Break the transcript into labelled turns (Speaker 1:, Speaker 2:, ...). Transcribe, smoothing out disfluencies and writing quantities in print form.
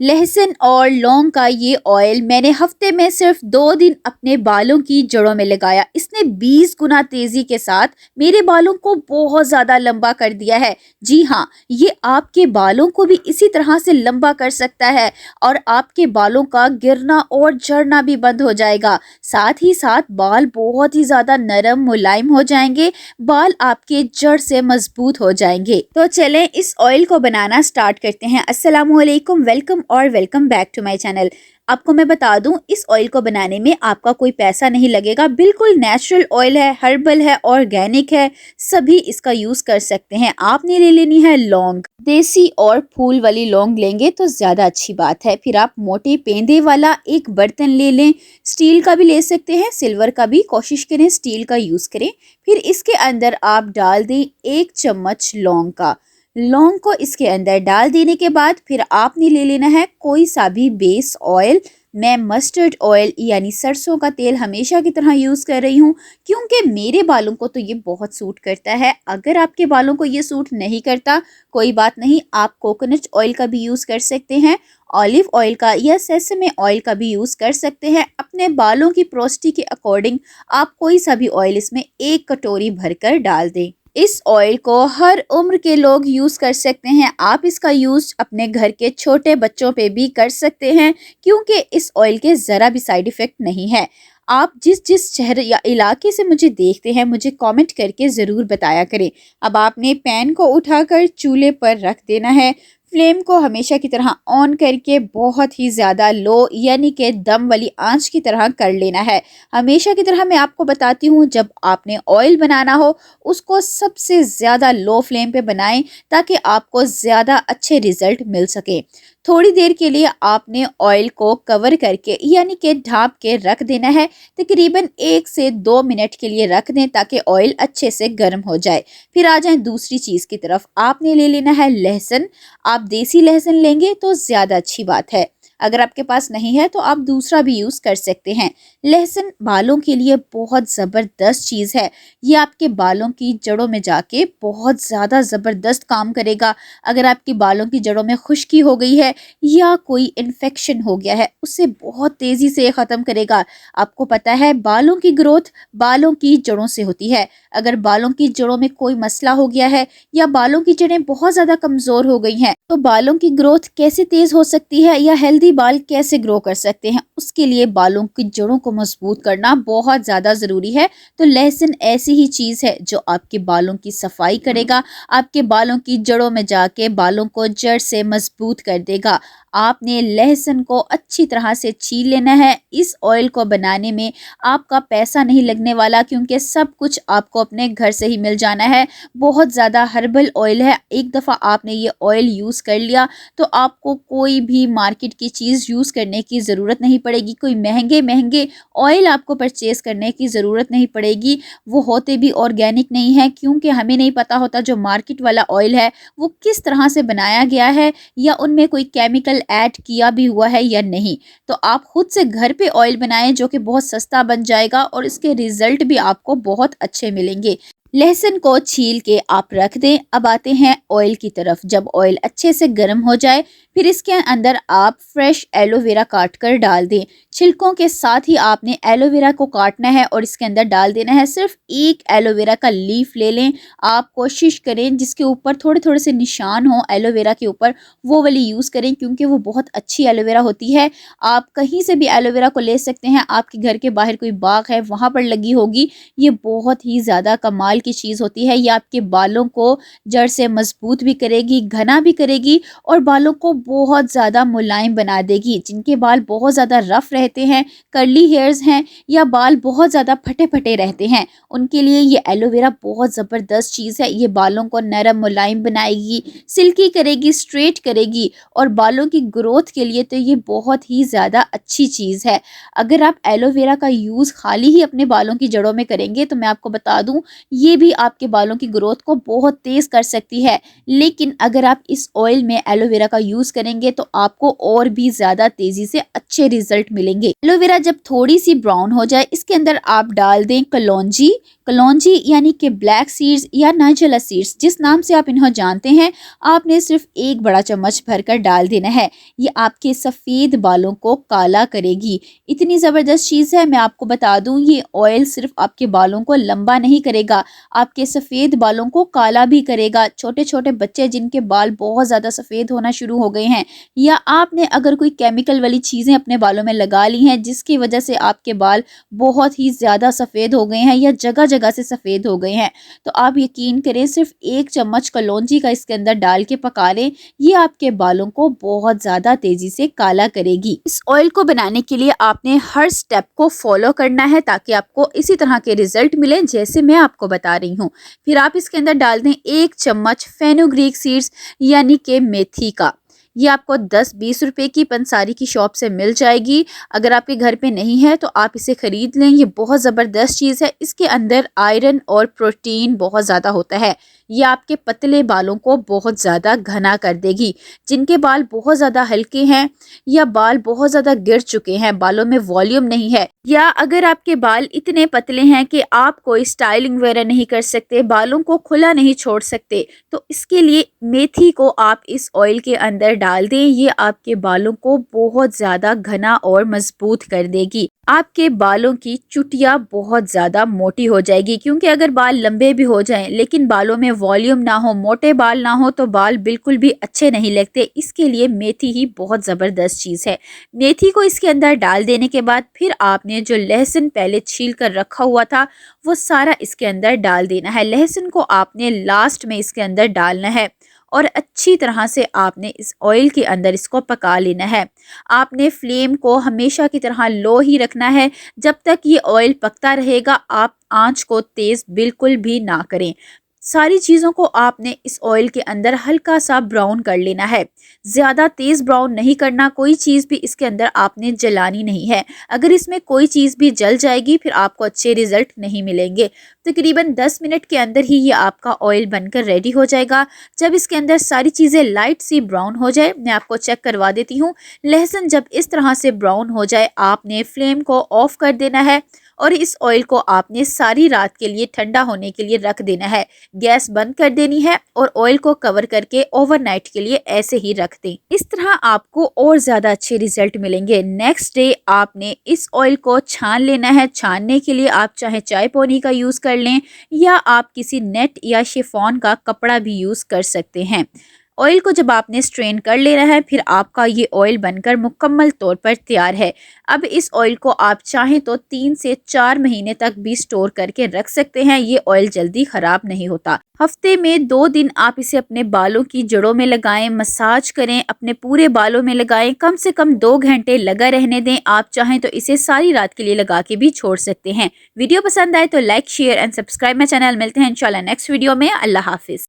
Speaker 1: लहसुन और लौंग का ये ऑयल मैंने हफ्ते में सिर्फ 2 दिन अपने बालों की जड़ों में लगाया। इसने 20 गुना तेजी के साथ मेरे बालों को बहुत ज्यादा लंबा कर दिया है। जी हाँ, ये आपके बालों को भी इसी तरह से लंबा कर सकता है और आपके बालों का गिरना और झड़ना भी बंद हो जाएगा। साथ ही साथ बाल बहुत ही ज्यादा नरम मुलायम हो जाएंगे, बाल आपके जड़ से मजबूत हो जाएंगे। तो चलें इस ऑयल को बनाना स्टार्ट करते हैं। अस्सलाम वालेकुम, वेलकम और welcome back to my channel. आपको मैं बता दूं, इस ऑयल को बनाने में आपका कोई पैसा नहीं लगेगा। बिल्कुल नेचुरल ऑयल है, हर्बल है, ऑर्गेनिक है, सभी इसका यूज कर सकते हैं। आपने ले लेनी है लौंग, देसी और फूल वाली लौंग लेंगे तो ज्यादा अच्छी बात है। फिर आप मोटे पेंदे वाला एक बर्तन ले लें, स्टील का भी ले सकते हैं, सिल्वर का भी, कोशिश करें स्टील का यूज करें। फिर इसके अंदर आप डाल दें 1 चम्मच लौंग का। लौंग को इसके अंदर डाल देने के बाद फिर आपने ले लेना है कोई सा भी बेस ऑयल। मैं मस्टर्ड ऑयल यानी सरसों का तेल हमेशा की तरह यूज़ कर रही हूँ, क्योंकि मेरे बालों को तो ये बहुत सूट करता है। अगर आपके बालों को ये सूट नहीं करता, कोई बात नहीं, आप कोकोनट ऑयल का भी यूज़ कर सकते हैं, ऑलिव ऑयल का या सेसमे ऑयल का भी यूज़ कर सकते हैं। अपने बालों की पोरोसिटी के अकॉर्डिंग आप कोई सा भी ऑयल इसमें 1 कटोरी भरकर डाल दें। इस ऑयल को हर उम्र के लोग यूज़ कर सकते हैं। आप इसका यूज़ अपने घर के छोटे बच्चों पे भी कर सकते हैं, क्योंकि इस ऑयल के ज़रा भी साइड इफ़ेक्ट नहीं है। आप जिस जिस शहर या इलाके से मुझे देखते हैं, मुझे कमेंट करके ज़रूर बताया करें। अब आपने पैन को उठाकर चूल्हे पर रख देना है। फ्लेम को हमेशा की तरह ऑन करके बहुत ही ज़्यादा लो यानी कि दम वाली आंच की तरह कर लेना है। हमेशा की तरह मैं आपको बताती हूँ, जब आपने ऑयल बनाना हो उसको सबसे ज़्यादा लो फ्लेम पे बनाएं, ताकि आपको ज़्यादा अच्छे रिजल्ट मिल सके। थोड़ी देर के लिए आपने ऑयल को कवर करके यानी कि ढाँप के रख देना है। तकरीबन 1 से 2 मिनट के लिए रख दें ताकि ऑयल अच्छे से गर्म हो जाए। फिर आ जाएं दूसरी चीज़ की तरफ। आपने ले लेना है लहसुन। आप देसी लहसुन लेंगे तो ज़्यादा अच्छी बात है, अगर आपके पास नहीं है तो आप दूसरा भी यूज़ कर सकते हैं। लहसुन बालों के लिए बहुत ज़बरदस्त चीज़ है। ये आपके बालों की जड़ों में जाके बहुत ज़्यादा ज़बरदस्त काम करेगा। अगर आपके बालों की जड़ों में खुश्की हो गई है या कोई इन्फेक्शन हो गया है, उसे बहुत तेज़ी से ख़त्म करेगा। आपको पता है, बालों की ग्रोथ बालों की जड़ों से होती है। अगर बालों की जड़ों में कोई मसला हो गया है या बालों की जड़ें बहुत ज़्यादा कमज़ोर हो गई हैं, तो बालों की ग्रोथ कैसे तेज़ हो सकती है या हेल्दी बाल कैसे ग्रो कर सकते हैं, उसके लिए बालों की जड़ों को मजबूत करना बहुत ज़्यादा ज़रूरी है। तो लहसुन ऐसी ही चीज़ है जो आपके बालों की सफाई करेगा, आपके बालों की जड़ों में जाके बालों को जड़ से मजबूत कर देगा। आपने लहसुन को अच्छी तरह से छील लेना है। इस ऑयल को बनाने में आपका पैसा नहीं लगने वाला, क्योंकि सब कुछ आपको अपने घर से ही मिल जाना है। बहुत ज़्यादा हर्बल ऑयल है। एक दफ़ा आपने ये ऑयल यूज़ कर लिया तो आपको कोई भी मार्केट की चीज़ यूज़ करने की ज़रूरत नहीं पड़ेगी। कोई महंगे महंगे ऑयल आपको परचेज़ करने की ज़रूरत नहीं पड़ेगी। वो होते भी ऑर्गेनिक नहीं है, क्योंकि हमें नहीं पता होता जो मार्केट वाला ऑयल है वो किस तरह से बनाया गया है या उनमें कोई केमिकल ऐड किया भी हुआ है या नहीं। तो आप खुद से घर पे ऑयल बनाएं जो कि बहुत सस्ता बन जाएगा और इसके रिजल्ट भी आपको बहुत अच्छे मिलेंगे। लहसुन को छील के आप रख दें। अब आते हैं ऑयल की तरफ। जब ऑयल अच्छे से गर्म हो जाए, फिर इसके अंदर आप फ्रेश एलोवेरा काट कर डाल दें। छिलकों के साथ ही आपने एलोवेरा को काटना है और इसके अंदर डाल देना है। सिर्फ एक एलोवेरा का लीफ ले लें। आप कोशिश करें जिसके ऊपर थोड़े थोड़े से निशान हो एलोवेरा के ऊपर, वो वाली यूज़ करें, क्योंकि वो बहुत अच्छी एलोवेरा होती है। आप कहीं से भी एलोवेरा को ले सकते हैं। आपके घर के बाहर कोई बाग है वहाँ पर लगी होगी। ये बहुत ही ज़्यादा कमाल की चीज़ होती है। ये आपके बालों को जड़ से मजबूत भी करेगी, घना भी करेगी और बालों को बहुत ज़्यादा मुलायम बना देगी। जिनके बाल बहुत ज़्यादा रफ रहते हैं, कर्ली हेयर्स हैं या बाल बहुत ज़्यादा फटे फटे रहते हैं, उनके लिए ये एलोवेरा बहुत ज़बरदस्त चीज़ है। ये बालों को नरम मुलायम बनाएगी, सिल्की करेगी, स्ट्रेट करेगी और बालों की ग्रोथ के लिए तो ये बहुत ही ज़्यादा अच्छी चीज़ है। अगर आप एलोवेरा का यूज़ खाली ही अपने बालों की जड़ों में करेंगे तो मैं आपको बता दूं, ये भी आपके बालों की ग्रोथ को बहुत तेज़ कर सकती है। लेकिन अगर आप इस ऑयल में एलोवेरा का यूज़ करेंगे तो आपको और भी ज्यादा तेजी से अच्छे रिजल्ट मिलेंगे। एलोवेरा जब थोड़ी सी ब्राउन हो जाए, इसके अंदर आप डाल दें कलौंजी। कलौंजी यानी कि ब्लैक सीड्स या नाइजेला सीड्स, जिस नाम से आप इन्हें जानते हैं, आपने सिर्फ 1 बड़ा चम्मच भरकर डाल देना है। ये आपके सफ़ेद बालों को काला करेगी। इतनी ज़बरदस्त चीज़ है। मैं आपको बता दूं, ये ऑयल सिर्फ आपके बालों को लंबा नहीं करेगा, आपके सफ़ेद बालों को काला भी करेगा। छोटे छोटे बच्चे जिनके बाल बहुत ज़्यादा सफ़ेद होना शुरू हो गए हैं, या आपने अगर कोई केमिकल वाली चीज़ें अपने बालों में लगा ली हैं जिसकी वजह से आपके बाल बहुत ही ज़्यादा सफ़ेद हो गए हैं या जगह जगह से सफ़ेद हो गए हैं, तो आप यकीन करें सिर्फ 1 चम्मच कलौंजी का इसके अंदर डाल के पका लें। ये आपके बालों को बहुत ज़्यादा तेज़ी से काला करेगी। इस ऑयल को बनाने के लिए आपने हर स्टेप को फॉलो करना है ताकि आपको इसी तरह के रिजल्ट मिले जैसे मैं आपको बता रही हूँ। फिर आप इसके अंदर डाल दें 1 चम्मच फेनुग्रीक सीड्स यानी कि मेथी का। ये आपको 10-20 रुपए की पंसारी की शॉप से मिल जाएगी। अगर आपके घर पे नहीं है तो आप इसे खरीद लें। ये बहुत ज़बरदस्त चीज़ है। इसके अंदर आयरन और प्रोटीन बहुत ज़्यादा होता है। ये आपके पतले बालों को बहुत ज़्यादा घना कर देगी। जिनके बाल बहुत ज़्यादा हल्के हैं या बाल बहुत ज़्यादा गिर चुके हैं, बालों में वॉल्यूम नहीं है, या अगर आपके बाल इतने पतले हैं कि आप कोई स्टाइलिंग वगैरह नहीं कर सकते, बालों को खुला नहीं छोड़ सकते, तो इसके लिए मेथी को आप इस ऑयल के अंदर डाल दें। ये आपके बालों को बहुत ज़्यादा घना और मजबूत कर देगी। आपके बालों की चुटिया बहुत ज़्यादा मोटी हो जाएगी, क्योंकि अगर बाल लंबे भी हो जाएं लेकिन बालों में वॉल्यूम ना हो, मोटे बाल ना हो, तो बाल बिल्कुल भी अच्छे नहीं लगते। इसके लिए मेथी ही बहुत ज़बरदस्त चीज़ है। मेथी को इसके अंदर डाल देने के बाद फिर आपने जो लहसुन पहले छील कर रखा हुआ था वो सारा इसके अंदर डाल देना है। लहसुन को आपने लास्ट में इसके अंदर डालना है और अच्छी तरह से आपने इस ऑयल के अंदर इसको पका लेना है। आपने फ्लेम को हमेशा की तरह लो ही रखना है। जब तक ये ऑयल पकता रहेगा आप आंच को तेज़ बिल्कुल भी ना करें। सारी चीज़ों को आपने इस ऑयल के अंदर हल्का सा ब्राउन कर लेना है। ज़्यादा तेज़ ब्राउन नहीं करना, कोई चीज़ भी इसके अंदर आपने जलानी नहीं है। अगर इसमें कोई चीज़ भी जल जाएगी फिर आपको अच्छे रिजल्ट नहीं मिलेंगे। तकरीबन 10 मिनट के अंदर ही ये आपका ऑयल बनकर रेडी हो जाएगा। जब इसके अंदर सारी चीज़ें लाइट सी ब्राउन हो जाए, मैं आपको चेक करवा देती हूँ। लहसुन जब इस तरह से ब्राउन हो जाए आपने फ्लेम को ऑफ कर देना है और इस ऑयल को आपने सारी रात के लिए ठंडा होने के लिए रख देना है। गैस बंद कर देनी है और ऑयल को कवर करके ओवरनाइट के लिए ऐसे ही रख दें। इस तरह आपको और ज़्यादा अच्छे रिजल्ट मिलेंगे। नेक्स्ट डे आपने इस ऑयल को छान लेना है। छानने के लिए आप चाहे चाय पौनी का यूज़ कर लें या आप किसी नेट या शिफॉन का कपड़ा भी यूज़ कर सकते हैं। ऑयल को जब आपने स्ट्रेन कर लेना है फिर आपका ये ऑयल बनकर मुकम्मल तौर पर तैयार है। अब इस ऑयल को आप चाहें तो 3 से 4 महीने तक भी स्टोर करके रख सकते हैं। ये ऑयल जल्दी ख़राब नहीं होता। हफ्ते में 2 दिन आप इसे अपने बालों की जड़ों में लगाएं, मसाज करें, अपने पूरे बालों में लगाएं। कम से कम 2 घंटे लगा रहने दें। आप चाहें तो इसे सारी रात के लिए लगा के भी छोड़ सकते हैं। वीडियो पसंद आए तो like, share and subscribe my channel. मिलते हैं इंशाल्लाह नेक्स्ट वीडियो में। अल्लाह हाफिज़।